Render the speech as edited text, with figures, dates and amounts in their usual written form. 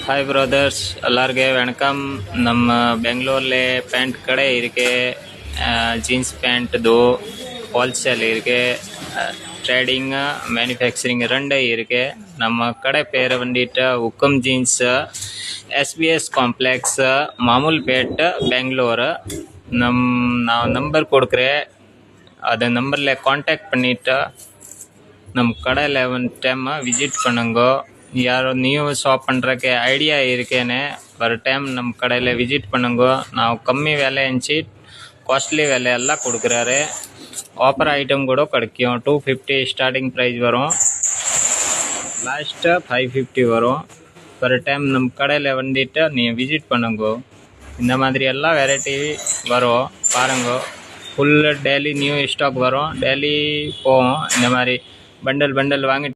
Hi brothers, எல்லாருக்கே வணக்கம். நம்ம பெங்களூரில் பேண்ட் கடை இருக்கு. ஜீன்ஸ் பேண்ட் தோ ஹோல்சேல் இருக்கு, ட்ரேடிங் மேனுஃபேக்சரிங் ரெண்டு இருக்கு. நம்ம கடை பேர் வந்துட்டு உக்கம் ஜீன்ஸ், SBS காம்ப்ளெக்ஸ், மாமூல்பேட், பெங்களூர். நான் நம்பர் கொடுக்குறேன், அந்த நம்பரில் காண்டாக்ட் பண்ணிவிட்டு நம்ம கடையில் ஒன் டைம் விசிட் பண்ணுங்க. யாரோ நியூ ஷாப் பண்ணுறக்கு ஐடியா இருக்கேன்னு ஒரு டைம் நம்ம கடையில் விசிட் பண்ணுங்க. ನಾವು ಕಮ್ಮಿ விலை இருந்துச்சு, காஸ்ட்லி விலை எல்லாம் கொடுக்குறாரு. ஆஃபர் ஐட்டம் கூட கிடைக்கும். 250 ஸ்டார்டிங் ப்ரைஸ் வரும், லாஸ்ட்டு 550 வரும். ஒரு டைம் நம்ம கடையில் வந்துட்டு நீங்கள் விசிட் பண்ணுங்க. இந்த மாதிரி எல்லாம் வெரைட்டி வரும் பாருங்க. ஃபுல்லு டெய்லி நியூ ஸ்டாக் வரும், டெய்லி போவோம். இந்த மாதிரி பண்டல் வாங்கி